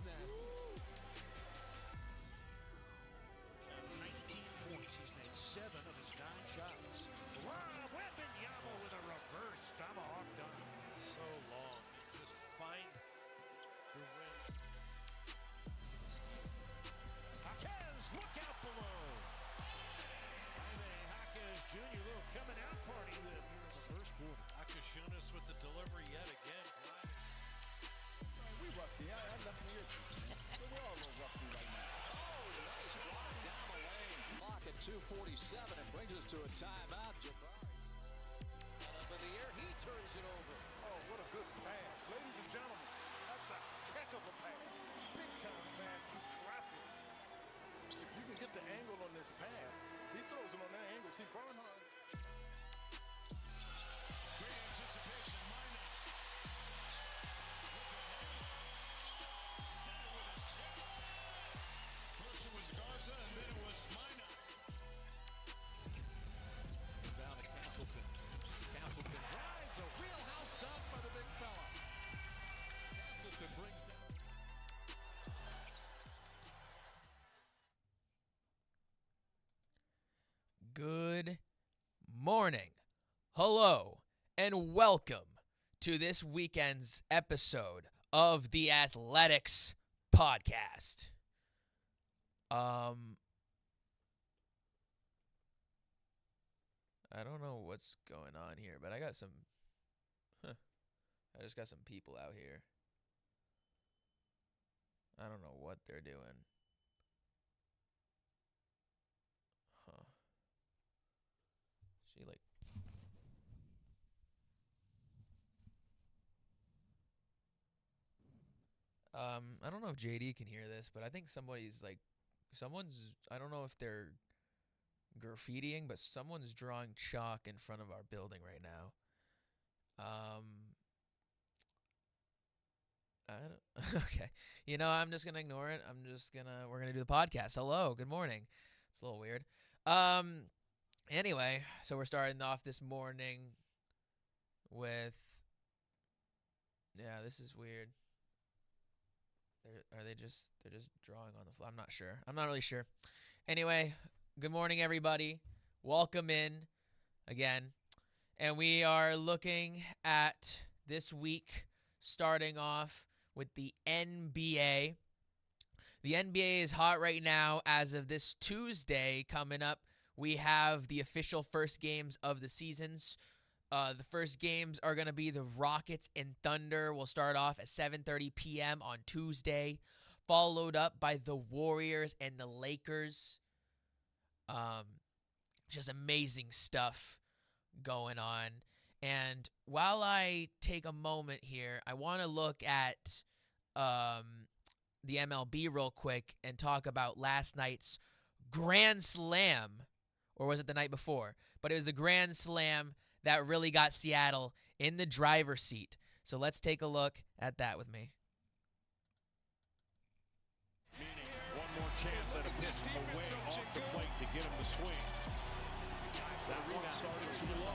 nasty. 19 points. He's made 7 of his 9 shots. Wow, Wembanyama with a reverse tomahawk dunk. So long. Just find the rim. Jaquez, look out below. Jaquez Jr. little coming out party with here in the first quarter. Akashunas with the delivery yet again. We rusty. I left me here. So we're all a little rusty right now. Oh, nice block down the lane. Clock at 2:47 and brings us to a timeout. Jabari. Up in the air, he turns it over. Oh, what a good pass. Ladies and gentlemen, that's a heck of a pass. Big time pass through traffic. If you can get the angle on this pass, he throws it on that angle. See, Bernhard. Great anticipation, Minor. Center with his chest. First it was Garza, and then it was Minor. Down to Castleton. Castleton drives a real house dunk by the big fella. Castleton brings down. Good morning, hello, and welcome to this weekend's episode of the Athletics Podcast. I don't know what's going on here, but I got some, I just got some people out here. I don't know what they're doing. Huh. She like I don't know if JD can hear this, but I think someone's I don't know if they're graffitiing, but someone's drawing chalk in front of our building right now. I don't okay. I'm just gonna ignore it. We're gonna do the podcast. Hello, good morning. It's a little weird. Anyway, so we're starting off this morning with, this is weird. They're just drawing on the floor. I'm not sure. I'm not really sure. Anyway, good morning, everybody. Welcome in again. And we are looking at this week, starting off with the NBA. The NBA is hot right now. As of this Tuesday coming up, we have the official first games of the seasons. The first games are going to be the Rockets and Thunder. We'll start off at 7:30 p.m. on Tuesday, followed up by the Warriors and the Lakers. Just amazing stuff going on. And while I take a moment here, I want to look at the MLB real quick and talk about last night's Grand Slam. Or was it the night before? But it was the Grand Slam that really got Seattle in the driver's seat. So let's take a look at that with me. Meaning one more chance at a pitch away off the plate to get him to swing. That one started too low.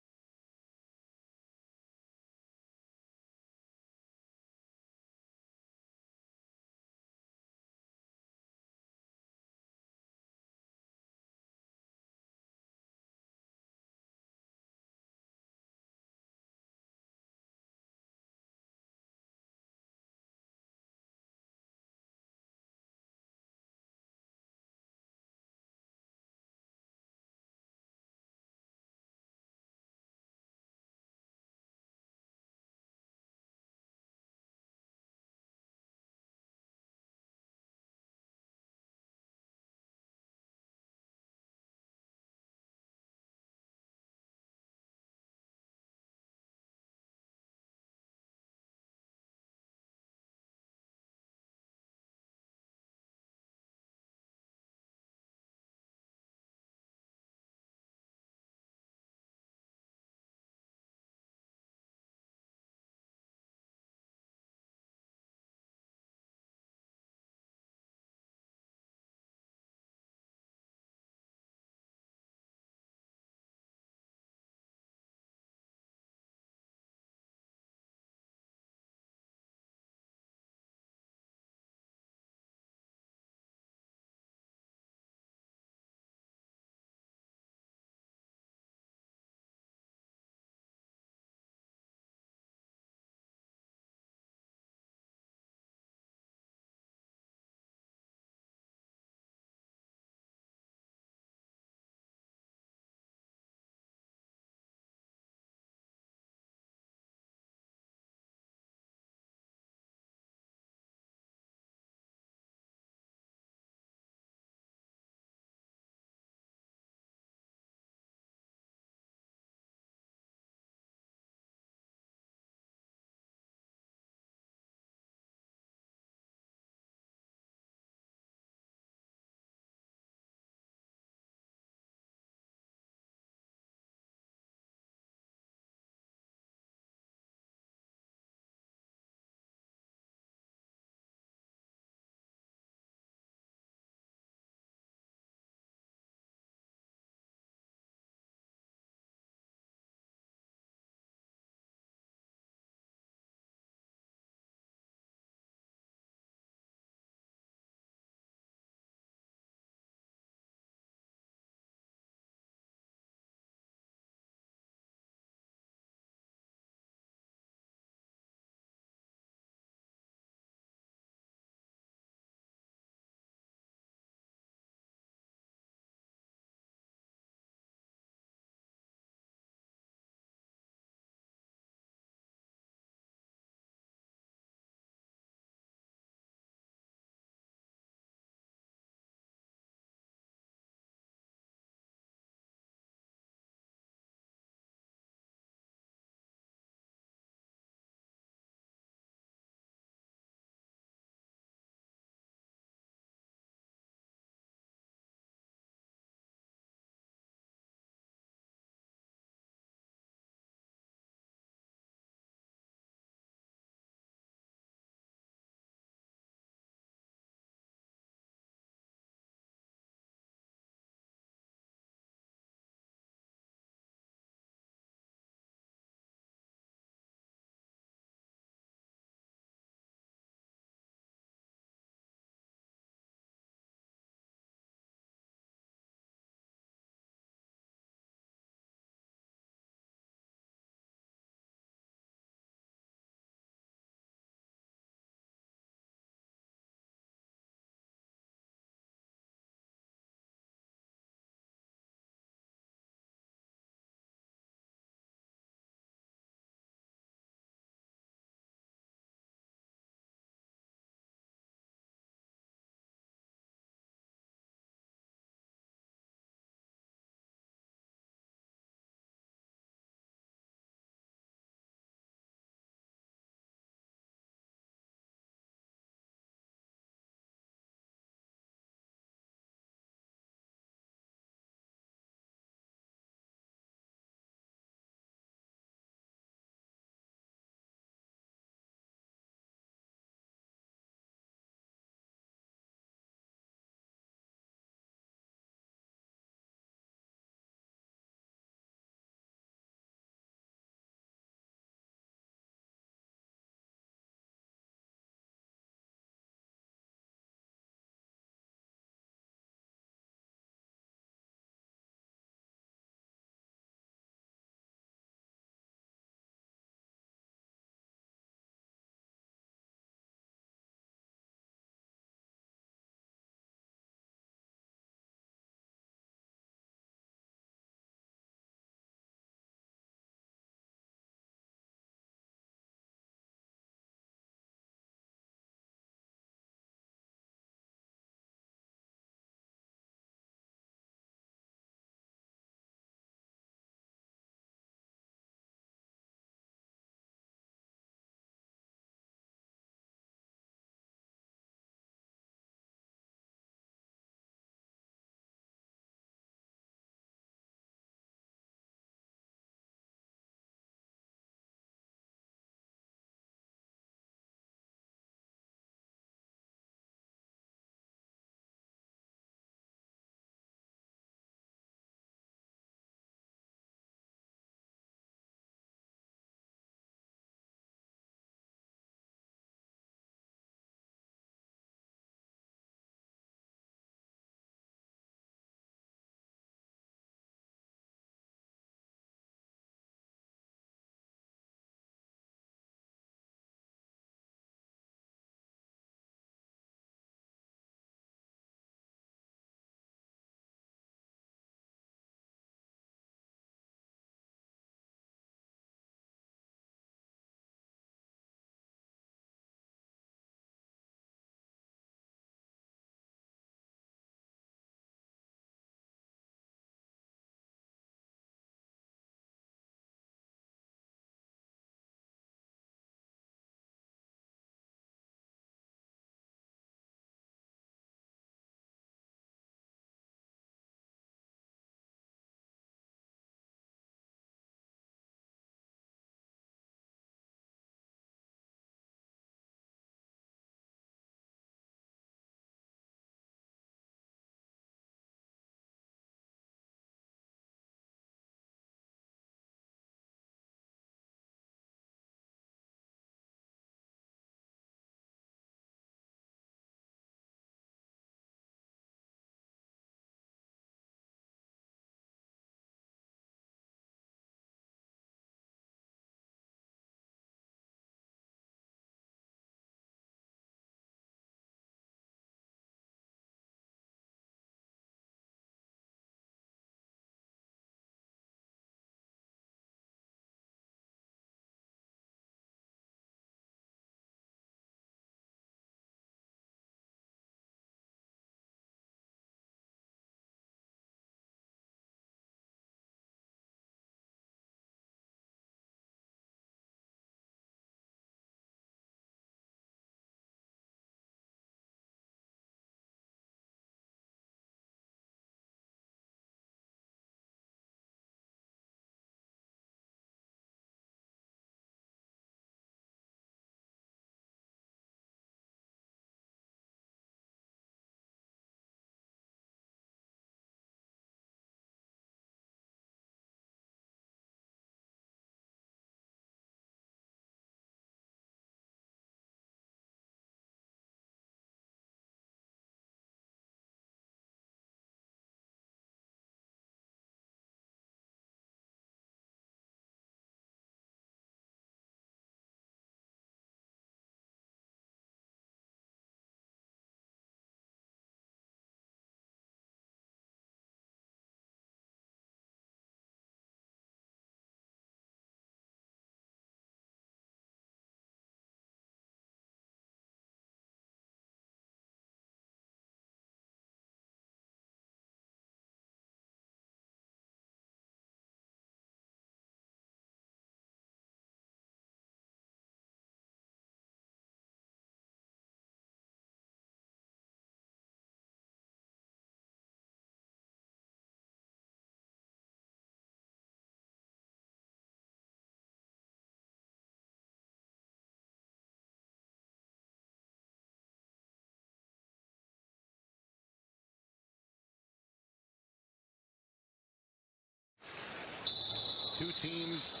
two teams.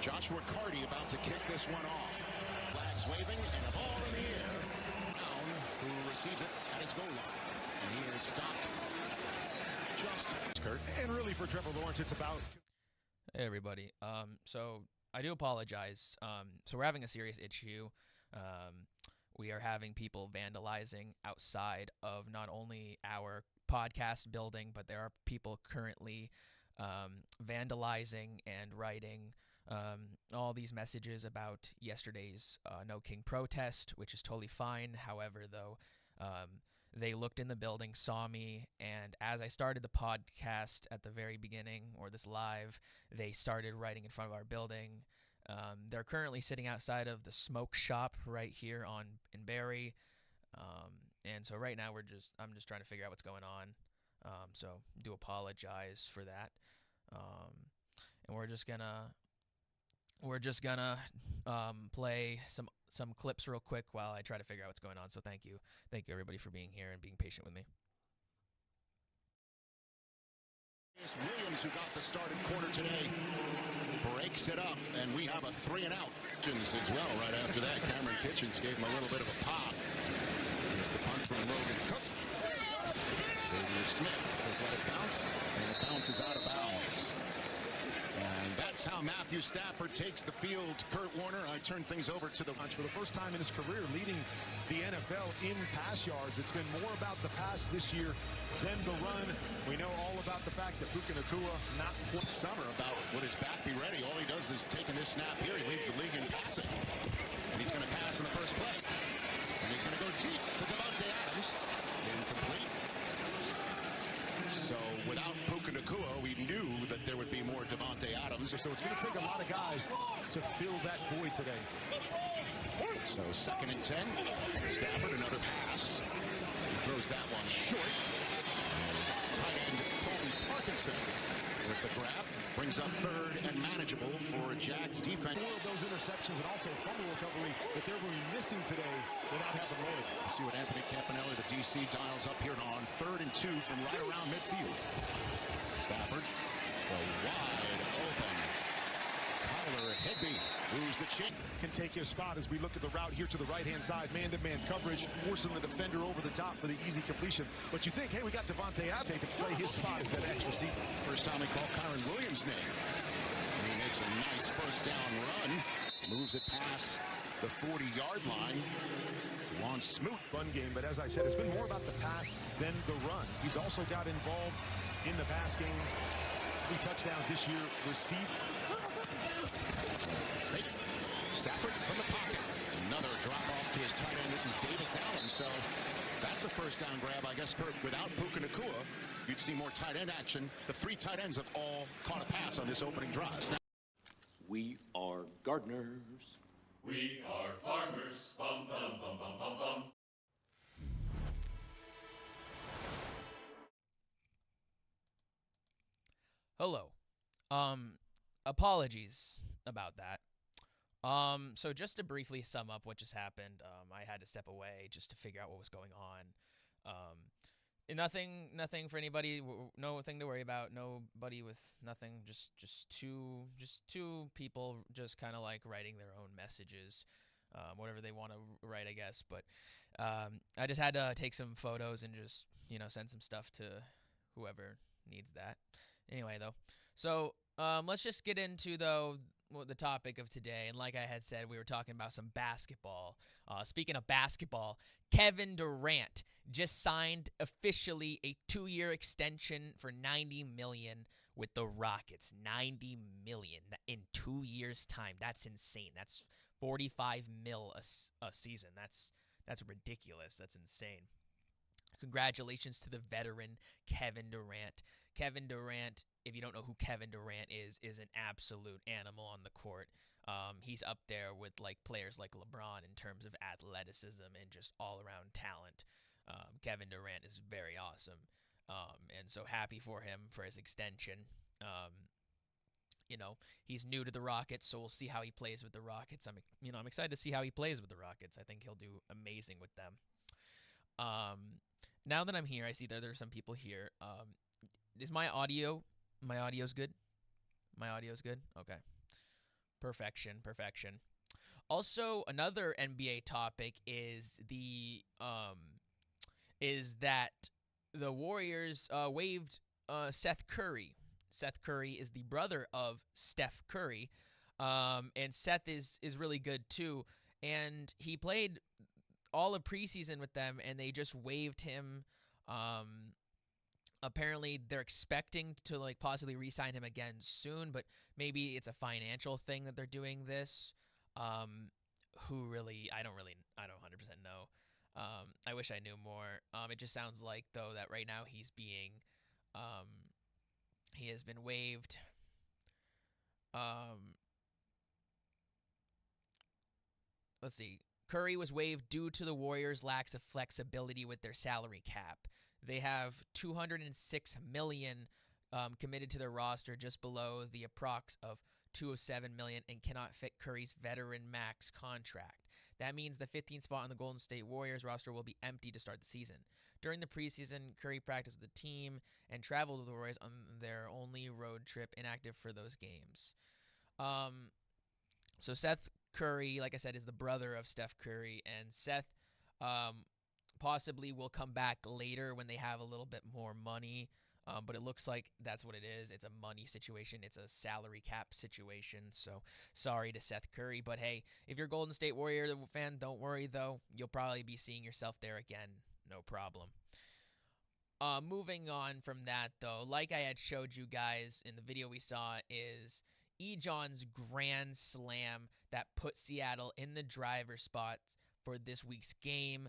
Joshua Carty about to kick this one off. Flags waving and a ball in the air. Brown, who receives it at his goal line. And he is stopped. Just Kurt. And really for Trevor Lawrence, it's about... Hey, everybody. So I do apologize. So we're having a serious issue. We are having people vandalizing outside of not only our podcast building, but there are people currently vandalizing and writing all these messages about yesterday's No King protest, which is totally fine. However, though, they looked in the building, saw me, and as I started the podcast at the very beginning, or this live, they started writing in front of our building. They're currently sitting outside of the smoke shop right here in Barrie, and so right now I'm just trying to figure out what's going on. So do apologize for that, and we're just gonna play some clips real quick while I try to figure out what's going on. So thank you everybody for being here and being patient with me. Williams, who got the starting quarter today, breaks it up, and we have a 3-and-out. As well, right after that, Cameron Kitchens gave him a little bit of a pop. Here's the punt from Logan Cook. Xavier Smith says let it bounce, and it bounces out of bounds. And that's how Matthew Stafford takes the field. Kurt Warner, I turn things over to the... For the first time in his career leading the NFL in pass yards. It's been more about the pass this year than the run. We know all about the fact that Puka Nacua not... Summer about would his back be ready. All he does is taking this snap here. He leads the league in passing. And he's going to pass in the first play. And he's going to go deep to Davante Adams. Incomplete. So without Puka Nacua, we knew that there would be more Davante Adams. So it's going to take a lot of guys to fill that void today. So 2nd and 10. Stafford, another pass. He throws that one short. Tight end Colton Parkinson with the grab. Brings up 3rd and manageable for Jags defense. 4 of those interceptions and also fumble recovery that they're going to be missing today without having loaded. See what Anthony Campanelli, the DC, dials up here on 3rd and 2 from right around midfield. Stafford, so wide open. Tyler Higbee moves the chin. Can take his spot as we look at the route here to the right-hand side. Man-to-man coverage, forcing the defender over the top for the easy completion. But you think, hey, we got Davante Adams to play his spot as that X receiver. First time we call Kyron Williams' name. And he makes a nice first down run. Moves it past the 40-yard line. Juwan Smoot. Run game, but as I said, it's been more about the pass than the run. He's also got involved in the pass game. 3 touchdowns this year received. Stafford from the pocket. Another drop off to his tight end. This is Davis Allen. So that's a first down grab. I guess without Puka Nacua, you'd see more tight end action. The 3 tight ends have all caught a pass on this opening drive. We are gardeners. We are farmers. Bum, bum, bum, bum, bum, bum. Hello. Apologies about that. So just to briefly sum up what just happened, I had to step away just to figure out what was going on. And nothing for anybody, nothing to worry about, nobody with nothing, just two people just kind of like writing their own messages, whatever they want to write, I guess. But I just had to take some photos and just, send some stuff to whoever needs that. Anyway, though, so let's just get into, the topic of today. And like I had said, we were talking about some basketball. Speaking of basketball, Kevin Durant just signed officially a 2-year extension for $90 million with the Rockets. $90 million in 2 years' time. That's insane. That's $45 million a season. That's ridiculous. That's insane. Congratulations to the veteran Kevin Durant. Kevin Durant, if you don't know who Kevin Durant is an absolute animal on the court. He's up there with players like LeBron in terms of athleticism and just all-around talent. Kevin Durant is very awesome, and so happy for him for his extension. He's new to the Rockets, so we'll see how he plays with the Rockets. I'm excited to see how he plays with the Rockets. I think he'll do amazing with them. Now that I'm here, I see that there's some people here. Is my audio's good? My audio is good? Okay. Perfection. Also, another NBA topic is that the Warriors waived Seth Curry. Seth Curry is the brother of Steph Curry, and Seth is really good too. And he played all of preseason with them, and they just waived him. Apparently, they're expecting to like possibly re-sign him again soon, but maybe it's a financial thing that they're doing this. Who really? I don't 100% know. I wish I knew more. It just sounds like though that right now he has been waived. Let's see. Curry was waived due to the Warriors' lack of flexibility with their salary cap. They have $206 million committed to their roster, just below the approx of $207 million, and cannot fit Curry's veteran max contract. That means the 15th spot on the Golden State Warriors roster will be empty to start the season. During the preseason, Curry practiced with the team and traveled with the Warriors on their only road trip, inactive for those games. So Seth Curry, like I said, is the brother of Steph Curry, and Seth possibly will come back later when they have a little bit more money. But it looks like that's what it is. It's a money situation. It's a salary cap situation. So sorry to Seth Curry. But hey, if you're a Golden State Warrior fan, don't worry, though. You'll probably be seeing yourself there again. No problem. Moving on from that, though, like I had showed you guys in the video we saw, is Eugenio's grand slam that put Seattle in the driver's spot for this week's game,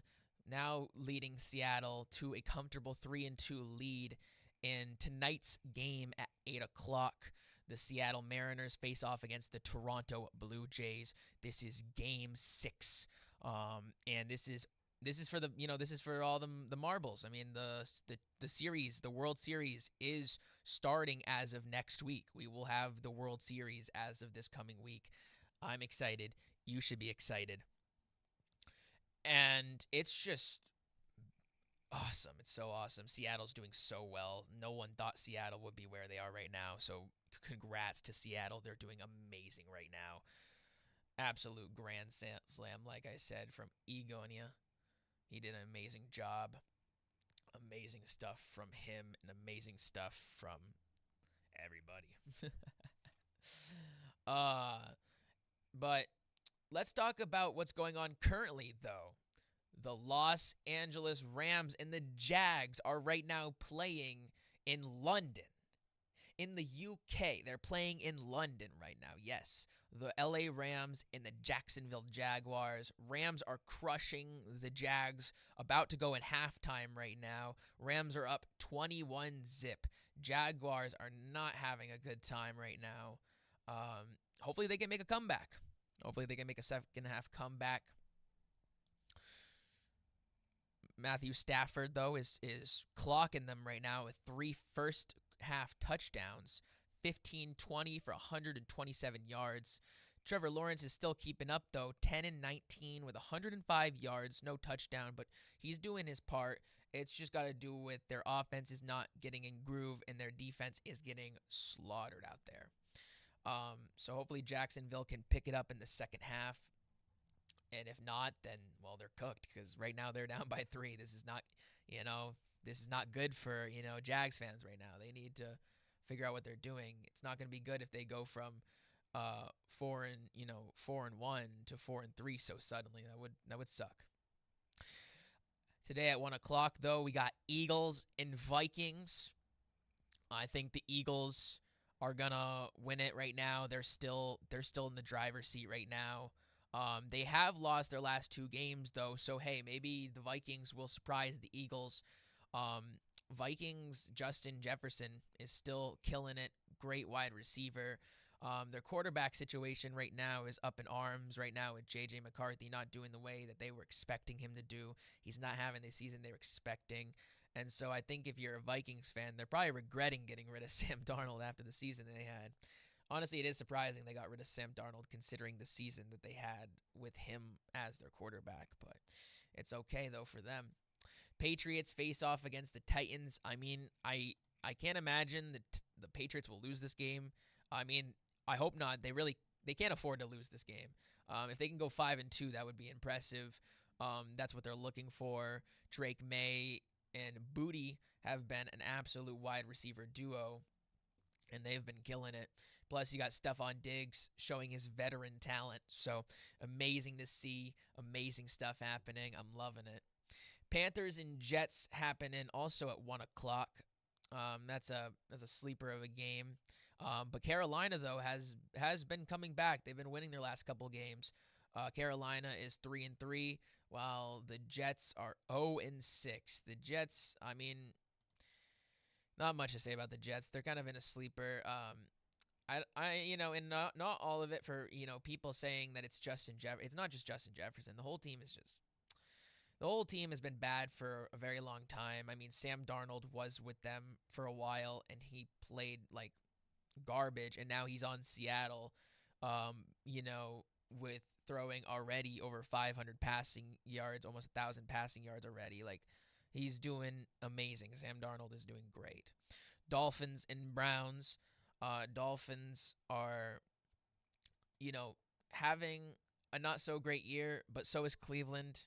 now leading Seattle to a comfortable 3-2 lead in tonight's game at 8 o'clock. The Seattle Mariners face off against the Toronto Blue Jays. This is Game 6, and this is for this is for all the marbles. I mean, the series, the World Series, is starting as of next week. We will have the World Series as of this coming week. I'm excited. You should be excited. And it's just awesome. It's so awesome. Seattle's doing so well. No one thought Seattle would be where they are right now. So congrats to Seattle. They're doing amazing right now. Absolute grand slam, like I said, from Eugenio. He did an amazing job. Amazing stuff from him and amazing stuff from everybody. But let's talk about what's going on currently, though. The Los Angeles Rams and the Jags are right now playing in London. In the UK, they're playing in London right now. Yes, the LA Rams and the Jacksonville Jaguars. Rams are crushing the Jags, about to go in halftime right now. Rams are up 21-0. Jaguars are not having a good time right now. Hopefully they can make a comeback. Hopefully they can make a second-half comeback. Matthew Stafford, though, is clocking them right now with 3 first-half touchdowns, 15-20 for 127 yards. Trevor Lawrence is still keeping up, though, 10-19 with 105 yards, no touchdown, but he's doing his part. It's just got to do with their offense is not getting in groove, and their defense is getting slaughtered out there. So hopefully Jacksonville can pick it up in the second half. And if not, then, well, they're cooked, because right now they're down by 3. This is not good for, Jags fans right now. They need to figure out what they're doing. It's not going to be good if they go from 4-1 to 4-3 so suddenly. That would suck. Today at 1 o'clock, though, we got Eagles and Vikings. I think the Eagles are gonna win it right now. They're still in the driver's seat right now. They have lost their last 2 games, though, so hey, maybe the Vikings will surprise the Eagles. Vikings, Justin Jefferson is still killing it. Great wide receiver. Their quarterback situation right now is up in arms right now with J.J. McCarthy not doing the way that they were expecting him to do. He's not having the season they were expecting. And so I think if you're a Vikings fan, they're probably regretting getting rid of Sam Darnold after the season they had. Honestly, it is surprising they got rid of Sam Darnold considering the season that they had with him as their quarterback. But it's okay, though, for them. Patriots face off against the Titans. I mean, I can't imagine that the Patriots will lose this game. I mean, I hope not. They can't afford to lose this game. If they can go 5-2, that would be impressive. That's what they're looking for. Drake May and Booty have been an absolute wide receiver duo, and they've been killing it. Plus, you got Stephon Diggs showing his veteran talent. So, amazing to see. Amazing stuff happening. I'm loving it. Panthers and Jets happening also at 1 o'clock. That's a sleeper of a game. But Carolina, though, has been coming back. They've been winning their last couple games. Carolina is 3-3, while the Jets are 0-6. The Jets, I mean, not much to say about the Jets. They're kind of in a sleeper. And not all of it for, people saying that it's Justin Jefferson. It's not just Justin Jefferson. The whole team has been bad for a very long time. I mean, Sam Darnold was with them for a while, and he played like garbage, and now he's on Seattle, with throwing already over 500 passing yards, almost 1,000 passing yards already. Like, he's doing amazing. Sam Darnold is doing great. Dolphins and Browns. Dolphins are, having a not so great year, but so is Cleveland.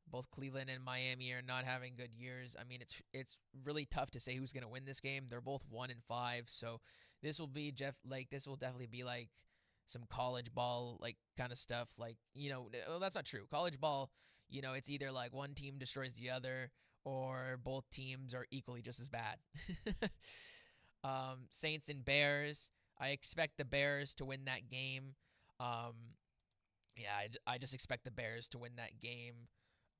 Both Cleveland and Miami are not having good years. I mean, it's really tough to say who's going to win this game. They're both 1-5, so this will definitely be like some college ball like kind of stuff. Like, well, that's not true. College ball, it's either like one team destroys the other, or both teams are equally just as bad. Saints and Bears. I expect the Bears to win that game. I just expect the Bears to win that game.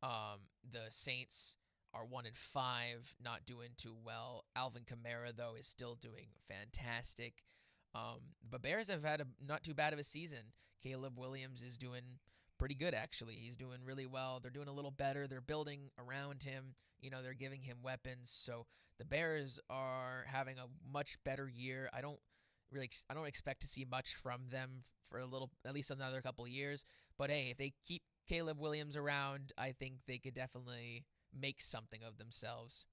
The Saints are 1-5, not doing too well. Alvin Kamara, though, is still doing fantastic. But Bears have had not too bad of a season. Caleb Williams is doing pretty good, actually. He's doing really well. They're doing a little better. They're building around him. They're giving him weapons. So the Bears are having a much better year. I don't expect to see much from them for at least another couple of years. But hey, if they keep Caleb Williams around, I think they could definitely make something of themselves.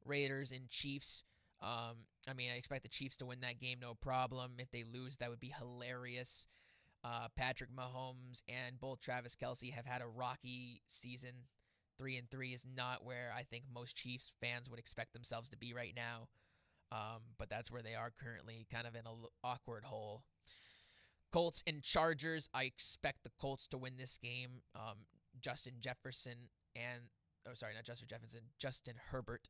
Raiders and Chiefs. I expect the Chiefs to win that game, no problem. If they lose, that would be hilarious. Patrick Mahomes and both Travis Kelce have had a rocky season. 3-3 is not where I think most Chiefs fans would expect themselves to be right now. But that's where they are currently, kind of in an awkward hole. Colts and Chargers. I expect the Colts to win this game. Justin Herbert.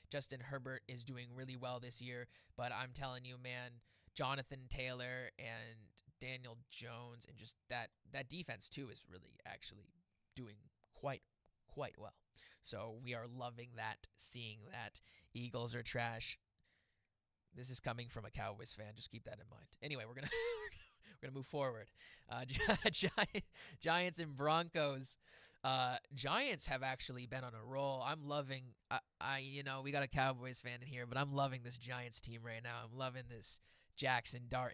Justin Herbert is doing really well this year, but I'm telling you, man, Jonathan Taylor and Daniel Jones and just that defense too is really actually doing quite well. So we are loving that, seeing that. Eagles are trash. This is coming from a Cowboys fan. Just keep that in mind. Anyway, we're gonna move forward. Giants and Broncos. Giants have actually been on a roll. I'm loving. We got a Cowboys fan in here, but I'm loving this Giants team right now. I'm loving this Jackson Dart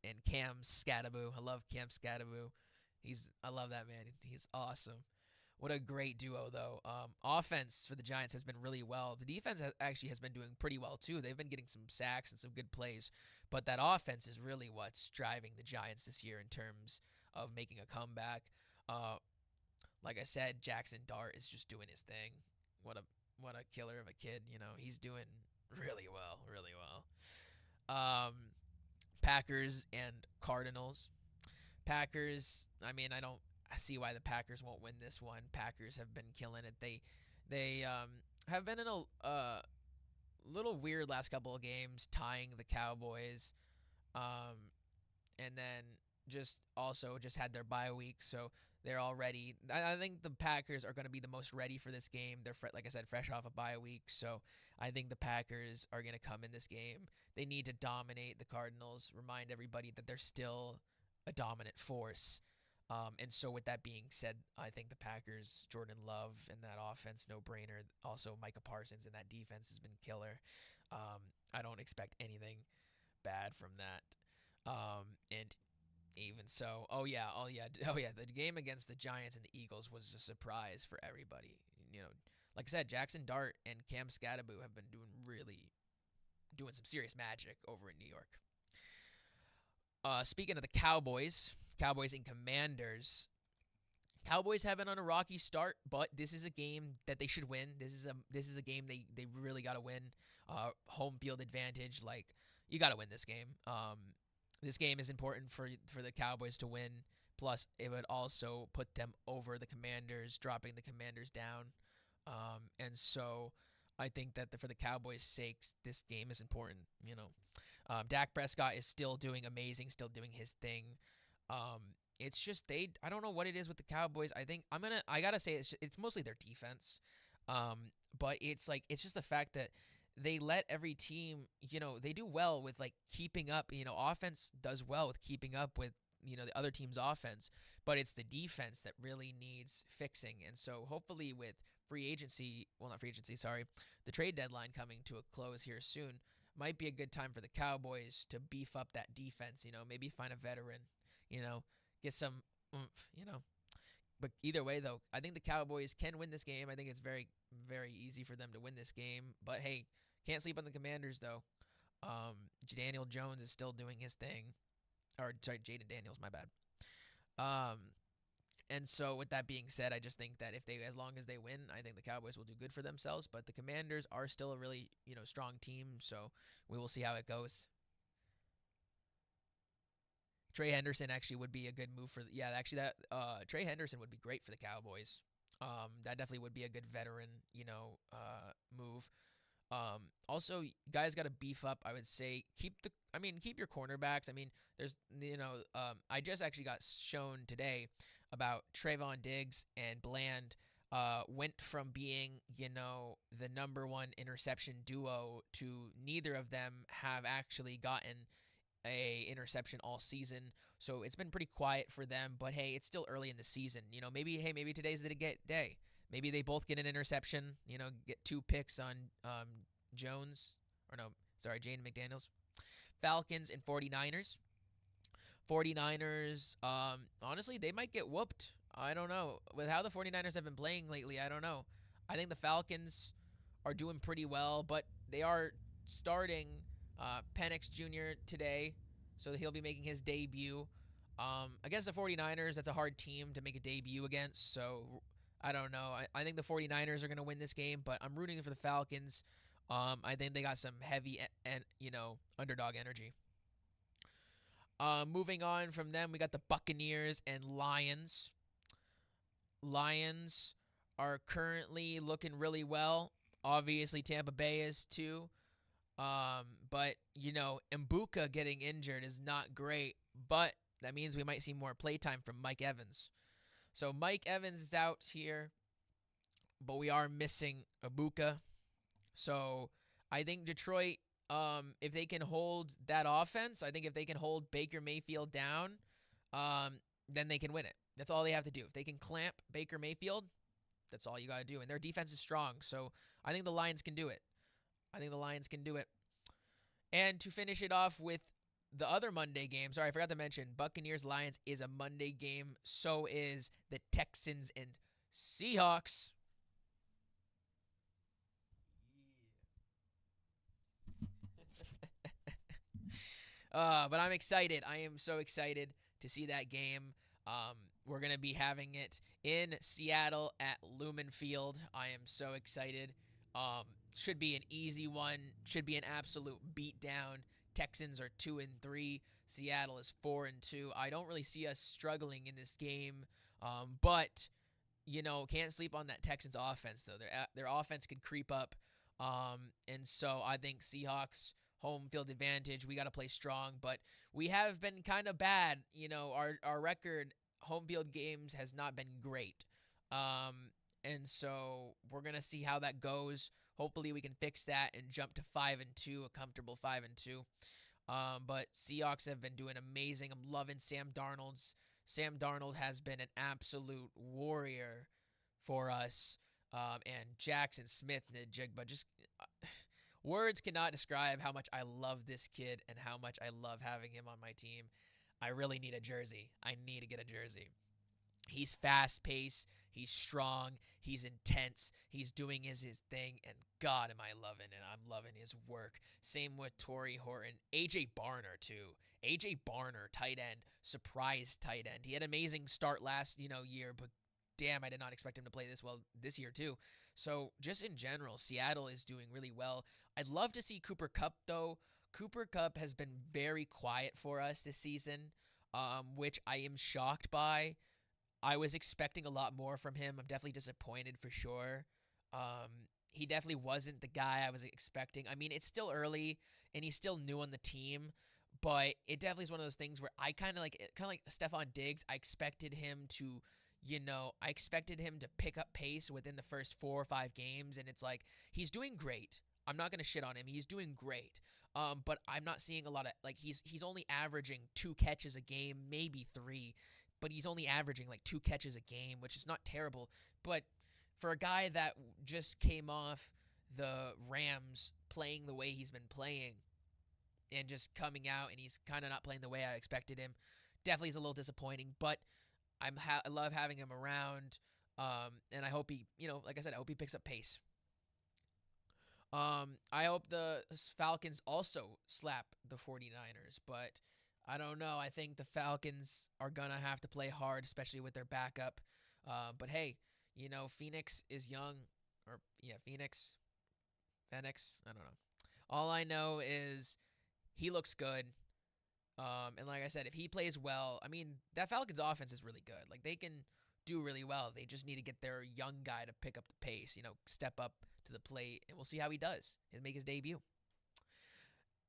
and Cam Scatteraboo. I love Cam Scatteraboo. I love that man. He's awesome. What a great duo, though. Offense for the Giants has been really well. The defense has been doing pretty well, too. They've been getting some sacks and some good plays. But that offense is really what's driving the Giants this year in terms of making a comeback. Like I said, Jackson Dart is just doing his thing. What a killer of a kid. He's doing really well, really well. Packers and Cardinals. Packers, I don't see why the Packers won't win this one. Packers have been killing it. They have been in a little weird last couple of games, tying the Cowboys, and then just had their bye week, so they're all ready. I think the Packers are going to be the most ready for this game. They're, like I said, fresh off a bye week, so I think the Packers are going to come in this game. They need to dominate the Cardinals, remind everybody that they're still a dominant force. And so with that being said, I think the Packers, Jordan Love and that offense, no-brainer. Also, Micah Parsons and that defense has been killer. I don't expect anything bad from that. And even so, the game against the Giants and the Eagles was a surprise for everybody. Like I said, Jackson Dart and Cam Scatteraboo have been doing some serious magic over in New York. Speaking of the Cowboys and Commanders, Cowboys have been on a rocky start, but this is a game that they should win. This is a game they really got to win. Home field advantage, like you got to win this game. This game is important for the Cowboys to win. Plus, it would also put them over the Commanders, dropping the Commanders down. And so I think that for the Cowboys' sakes, this game is important. Dak Prescott is still doing amazing, still doing his thing. It's just I don't know what it is with the Cowboys. I gotta say it's mostly their defense. But it's just the fact that they let every team, they do well with like keeping up. Offense does well with keeping up with the other team's offense, but it's the defense that really needs fixing. And so hopefully with the trade deadline coming to a close here soon, might be a good time for the Cowboys to beef up that defense. Maybe find a veteran, get some oomph, But either way, though, I think the Cowboys can win this game. I think it's very, very easy for them to win this game. But hey, can't sleep on the Commanders, though. Daniel Jones is still doing his thing. Or, sorry, Jaden Daniels, my bad. And so with that being said, I just think that as long as they win, I think the Cowboys will do good for themselves. But the Commanders are still a really, strong team. So we will see how it goes. Trey Henderson actually would be a good move Trey Henderson would be great for the Cowboys. That definitely would be a good veteran, move. Also, guys got to beef up. I would say keep your cornerbacks. There's I just actually got shown today about Trayvon Diggs and Bland went from being the number one interception duo to neither of them have actually gotten a interception all season. So it's been pretty quiet for them, but hey, it's still early in the season. Maybe today's the day. Maybe they both get an interception, get 2 picks on Jaden McDaniels. Falcons and 49ers. 49ers, honestly, they might get whooped. I don't know. With how the 49ers have been playing lately, I don't know. I think the Falcons are doing pretty well, but they are starting Penix Jr. today, so he'll be making his debut. Against the 49ers, that's a hard team to make a debut against, so I don't know. I think the 49ers are going to win this game, but I'm rooting for the Falcons. I think they got some heavy and underdog energy. Moving on from them, we got the Buccaneers and Lions. Lions are currently looking really well. Obviously, Tampa Bay is too. But Mbuka getting injured is not great. But that means we might see more playtime from Mike Evans. So Mike Evans is out here, but we are missing Mbuka. So I think Detroit, if they can hold that offense, I think if they can hold Baker Mayfield down, then they can win it. That's all they have to do. If they can clamp Baker Mayfield, that's all you got to do. And their defense is strong, so I think the Lions can do it. And to finish it off with the other Monday game, sorry, I forgot to mention, Buccaneers-Lions is a Monday game. So is the Texans and Seahawks. But I'm excited. I am so excited to see that game. We're going to be having it in Seattle at Lumen Field. I am so excited. Should be an easy one. Should be an absolute beatdown. Texans are 2-3. Seattle is 4-2. I don't really see us struggling in this game. But can't sleep on that Texans offense though. Their offense could creep up. And so I think Seahawks home field advantage. We got to play strong, but we have been kind of bad. Our record home field games has not been great. And so we're going to see how that goes. Hopefully we can fix that and jump to 5-2, a comfortable 5-2. But Seahawks have been doing amazing. I'm loving Sam Darnold. Sam Darnold has been an absolute warrior for us. And Jackson Smith, but just words cannot describe how much I love this kid and how much I love having him on my team. I really need a jersey. I need to get a jersey. He's fast-paced, he's strong, he's intense, he's doing his thing, and God, am I loving it. I'm loving his work. Same with Torrey Horton. A.J. Barner, too. A.J. Barner, tight end, surprise tight end. He had an amazing start last, year, but damn, I did not expect him to play this well this year, too. So, just in general, Seattle is doing really well. I'd love to see Cooper Kupp, though. Cooper Kupp has been very quiet for us this season, which I am shocked by. I was expecting a lot more from him. I'm definitely disappointed for sure. He definitely wasn't the guy I was expecting. I mean, it's still early, and he's still new on the team, but it definitely is one of those things where I kind of like Stephon Diggs. I expected him to, pick up pace within the first 4 or 5 games, and it's like he's doing great. I'm not gonna shit on him. He's doing great. But I'm not seeing a lot of he's only averaging 2 catches a game, maybe 3. But he's only averaging 2 catches a game, which is not terrible. But for a guy that just came off the Rams playing the way he's been playing and just coming out and he's kind of not playing the way I expected him, definitely is a little disappointing. But I love having him around, and I hope he, like I said, I hope he picks up pace. I hope the Falcons also slap the 49ers, but I don't know. I think the Falcons are going to have to play hard, especially with their backup. But hey, Phoenix is young. Phoenix, I don't know. All I know is he looks good. And like I said, if he plays well, I mean, that Falcons offense is really good. They can do really well. They just need to get their young guy to pick up the pace, step up to the plate, and we'll see how he does and make his debut.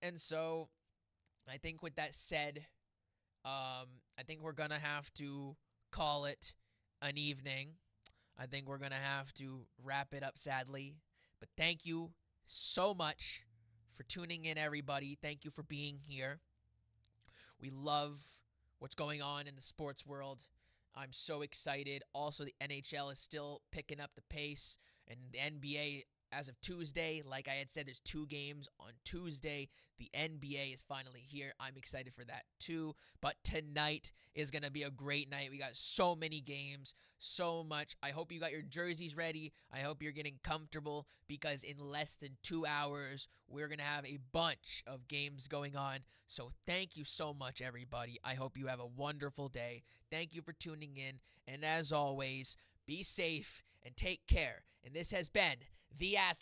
And so I think with that said, I think we're going to have to call it an evening. I think we're going to have to wrap it up, sadly. But thank you so much for tuning in, everybody. Thank you for being here. We love what's going on in the sports world. I'm so excited. Also, the NHL is still picking up the pace, and the NBA, as of Tuesday, like I had said, there's 2 games on Tuesday. The NBA is finally here. I'm excited for that too. But tonight is going to be a great night. We got so many games, so much. I hope you got your jerseys ready. I hope you're getting comfortable, because in less than 2 hours, we're going to have a bunch of games going on. So thank you so much, everybody. I hope you have a wonderful day. Thank you for tuning in. And as always, be safe and take care. And this has been The Athlete.